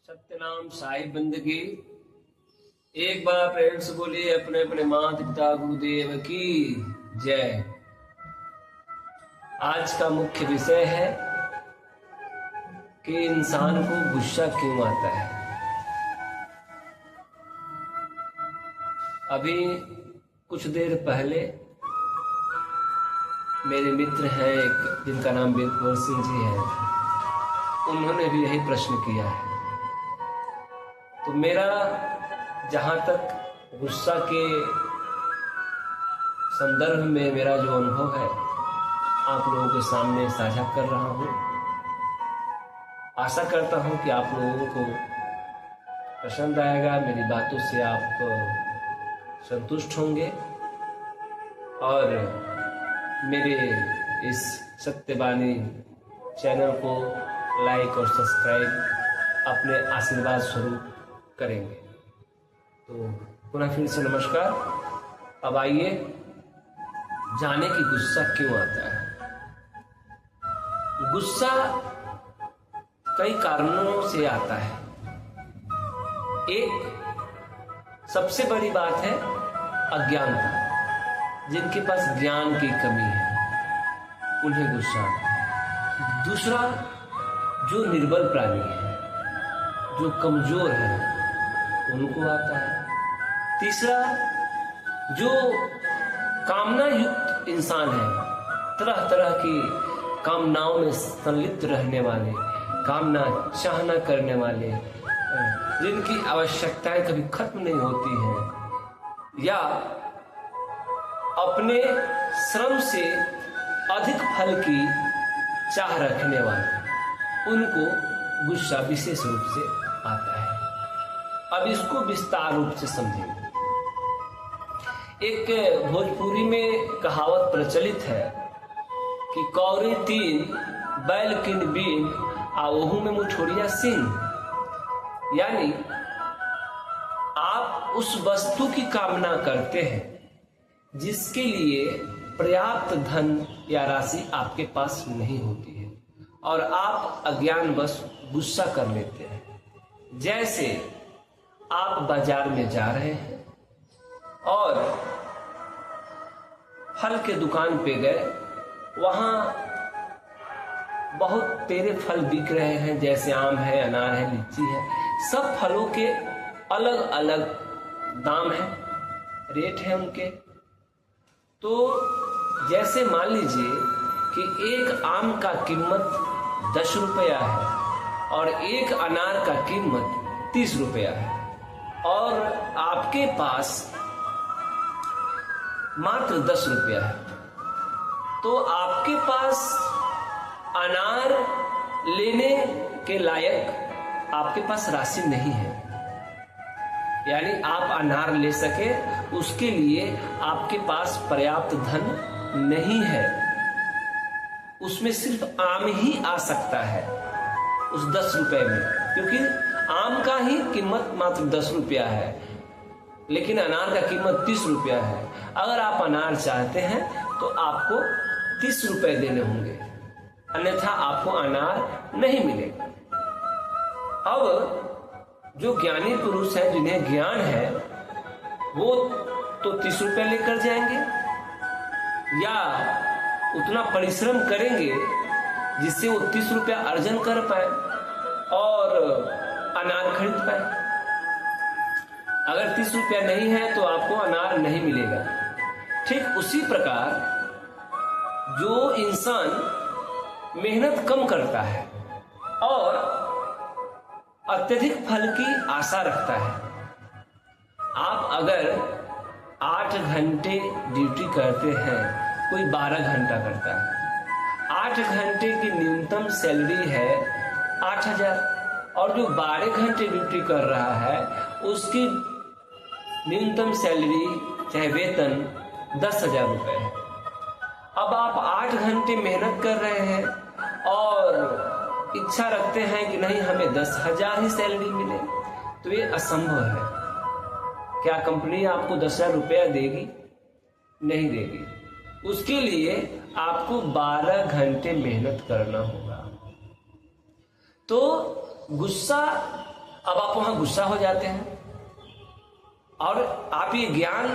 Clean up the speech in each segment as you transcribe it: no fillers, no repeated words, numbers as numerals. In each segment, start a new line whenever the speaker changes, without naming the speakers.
सत्यनाम साहिब बंदगी। एक बार प्रेम से बोलिए अपने अपने माता पिता गुरुदेव की जय। आज का मुख्य विषय है कि इंसान को गुस्सा क्यों आता है। अभी कुछ देर पहले मेरे मित्र हैं एक, जिनका नाम वीरकुंवर सिंह जी है, उन्होंने भी यही प्रश्न किया है। तो मेरा जहाँ तक गुस्सा के संदर्भ में मेरा जो अनुभव है आप लोगों के सामने साझा कर रहा हूँ। आशा करता हूँ कि आप लोगों को पसंद आएगा, मेरी बातों से आप संतुष्ट होंगे और मेरे इस सत्यवाणी चैनल को लाइक और सब्सक्राइब अपने आशीर्वाद स्वरूप करेंगे। तो पुनः फिर से नमस्कार। अब आइए जाने कि गुस्सा क्यों आता है। गुस्सा कई कारणों से आता है। एक सबसे बड़ी बात है अज्ञानता। जिनके पास ज्ञान की कमी है उन्हें गुस्सा आता है। दूसरा, जो निर्बल प्राणी है, जो कमजोर है, उनको आता है। तीसरा, जो कामना युक्त इंसान है, तरह तरह की कामनाओं में संलिप्त रहने वाले, कामना चाहना करने वाले, जिनकी आवश्यकताएं कभी खत्म नहीं होती हैं, या अपने श्रम से अधिक फल की चाह रखने वाले, उनको गुस्सा विशेष रूप से आता है। अब इसको विस्तार रूप से समझेंगे। एक भोजपुरी में कहावत प्रचलित है कि कौरी तीन बैल किन बीन आ ओहू में मुठोरिया सिंह। यानी आप उस वस्तु की कामना करते हैं जिसके लिए पर्याप्त धन या राशि आपके पास नहीं होती है और आप अज्ञानवश गुस्सा कर लेते हैं। जैसे आप बाजार में जा रहे हैं और फल के दुकान पे गए, वहां बहुत तेरे फल बिक रहे हैं, जैसे आम है, अनार है, लीची है। सब फलों के अलग अलग दाम है, रेट है उनके। तो जैसे मान लीजिए कि एक आम का कीमत 10 रुपया है और एक अनार का कीमत 30 रुपया है और आपके पास मात्र 10 रुपया है, तो आपके पास अनार लेने के लायक आपके पास राशि नहीं है। यानी आप अनार ले सके उसके लिए आपके पास पर्याप्त धन नहीं है। उसमें सिर्फ आम ही आ सकता है उस 10 रुपए में, क्योंकि आम का ही कीमत मात्र 10 रुपया है लेकिन अनार का कीमत 30 रुपया है। अगर आप अनार चाहते हैं तो आपको 30 रुपए देने होंगे, अन्यथा आपको अनार नहीं मिलेगा। अब जो ज्ञानी पुरुष है, जिन्हें ज्ञान है, वो तो 30 रुपए लेकर जाएंगे या उतना परिश्रम करेंगे जिससे वो 30 रुपया अर्जन कर पाए और अनार खरीद पाए। अगर 30 रुपया नहीं है तो आपको अनार नहीं मिलेगा। ठीक उसी प्रकार जो इंसान मेहनत कम करता है और अत्यधिक फल की आशा रखता है, आप अगर 8 घंटे ड्यूटी करते हैं, कोई 12 घंटा करता है, 8 घंटे की न्यूनतम सैलरी है 8,000 और जो 12 घंटे ड्यूटी कर रहा है उसकी न्यूनतम सैलरी चाहे वेतन 10,000 रुपए है। अब आप 8 घंटे मेहनत कर रहे हैं और इच्छा रखते हैं कि नहीं हमें 10,000 ही सैलरी मिले, तो ये असंभव है। क्या कंपनी आपको 10,000 रुपया देगी? नहीं देगी। उसके लिए आपको 12 घंटे मेहनत करना होगा। तो गुस्सा अब आप वहां गुस्सा हो जाते हैं और आप ये ज्ञान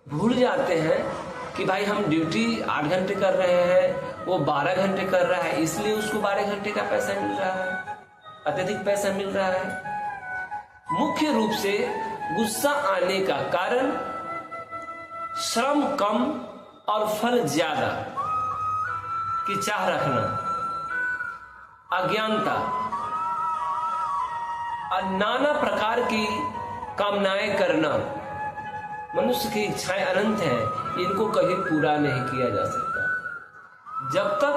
भूल जाते हैं कि भाई हम ड्यूटी 8 घंटे कर रहे हैं, वो 12 घंटे कर रहा है, इसलिए उसको 12 घंटे का पैसा मिल रहा है, अत्यधिक पैसा मिल रहा है। मुख्य रूप से गुस्सा आने का कारण श्रम कम और फल ज्यादा की चाह रखना, अज्ञानता और नाना प्रकार की कामनाएं करना। मनुष्य की इच्छाएं अनंत हैं, इनको कभी पूरा नहीं किया जा सकता। जब तक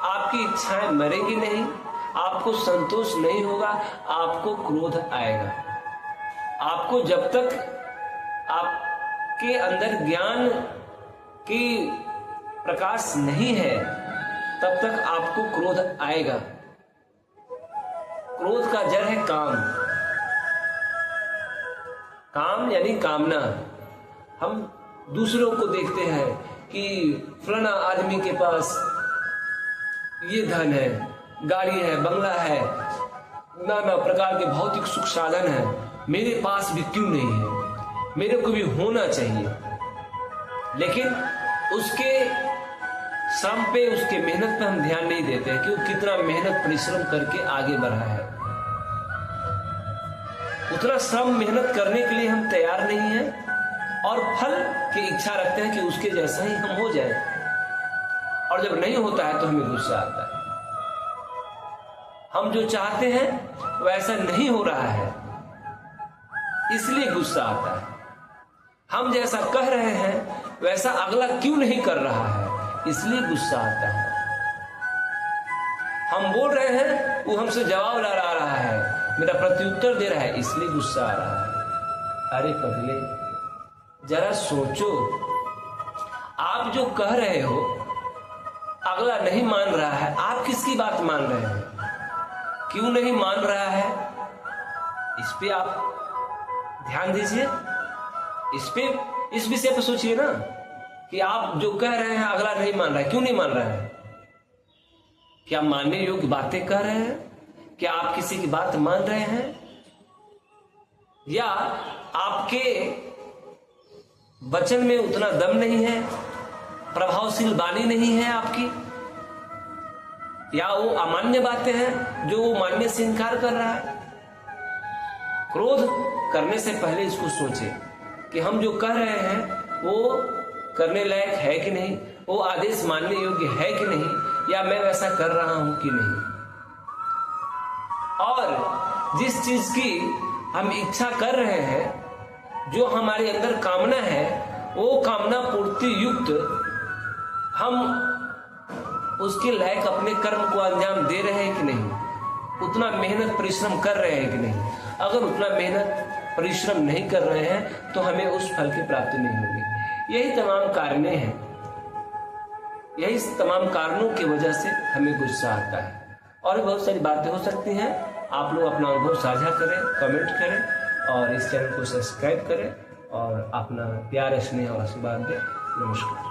आपकी इच्छाएं मरेंगी नहीं, आपको संतोष नहीं होगा, आपको क्रोध आएगा। आपको जब तक आपके अंदर ज्ञान की प्रकाश नहीं है, तब तक आपको क्रोध आएगा। क्रोध का जड़ है काम। काम यानी कामना। हम दूसरों को देखते हैं कि फलाना आदमी के पास ये धन है, गाड़ी है, बंगला है, नाना प्रकार के भौतिक सुख साधन है, मेरे पास भी क्यों नहीं है, मेरे को भी होना चाहिए। लेकिन उसके श्रम पे, उसके मेहनत पे हम ध्यान नहीं देते हैं कि वो कितना मेहनत परिश्रम करके आगे बढ़ा है। उतना श्रम मेहनत करने के लिए हम तैयार नहीं हैं और फल की इच्छा रखते हैं कि उसके जैसा ही हम हो जाए। और जब नहीं होता है तो हमें गुस्सा आता है। हम जो चाहते हैं वैसा नहीं हो रहा है, इसलिए गुस्सा आता है। हम जैसा कह रहे हैं वैसा अगला क्यों नहीं कर रहा है, इसलिए गुस्सा आता है। हम बोल रहे हैं, वो हमसे जवाब ला रहा है, मेरा प्रत्युत्तर दे रहा है, इसलिए गुस्सा आ रहा है। अरे पगले, जरा सोचो, आप जो कह रहे हो अगला नहीं मान रहा है, आप किसकी बात मान रहे हैं, क्यों नहीं मान रहा है, इस पे आप ध्यान दीजिए। इस विषय पर सोचिए ना कि आप जो कह रहे हैं अगला नहीं मान रहा है, क्यों नहीं मान रहा है? क्या मानने योग्य बातें कह रहे हैं? क्या आप किसी की बात मान रहे हैं? या आपके वचन में उतना दम नहीं है, प्रभावशील वाणी नहीं है आपकी, या वो अमान्य बातें हैं जो वो मानने से इनकार कर रहा है? क्रोध करने से पहले इसको सोचे कि हम जो कह रहे हैं वो करने लायक है कि नहीं, वो आदेश मानने योग्य है कि नहीं, या मैं वैसा कर रहा हूं कि नहीं। और जिस चीज की हम इच्छा कर रहे हैं, जो हमारे अंदर कामना है, वो कामना पूर्ति युक्त हम उसके लायक अपने कर्म को अंजाम दे रहे हैं कि नहीं, उतना मेहनत परिश्रम कर रहे हैं कि नहीं। अगर उतना मेहनत परिश्रम नहीं कर रहे हैं तो हमें उस फल की प्राप्ति नहीं होगी। यही तमाम कारणें हैं, यही तमाम कारणों की वजह से हमें गुस्सा आता है। और भी बहुत सारी बातें हो सकती हैं। आप लोग अपना अनुभव साझा करें, कमेंट करें और इस चैनल को सब्सक्राइब करें और अपना प्यार, स्नेह और आशीर्वाद दें। नमस्कार।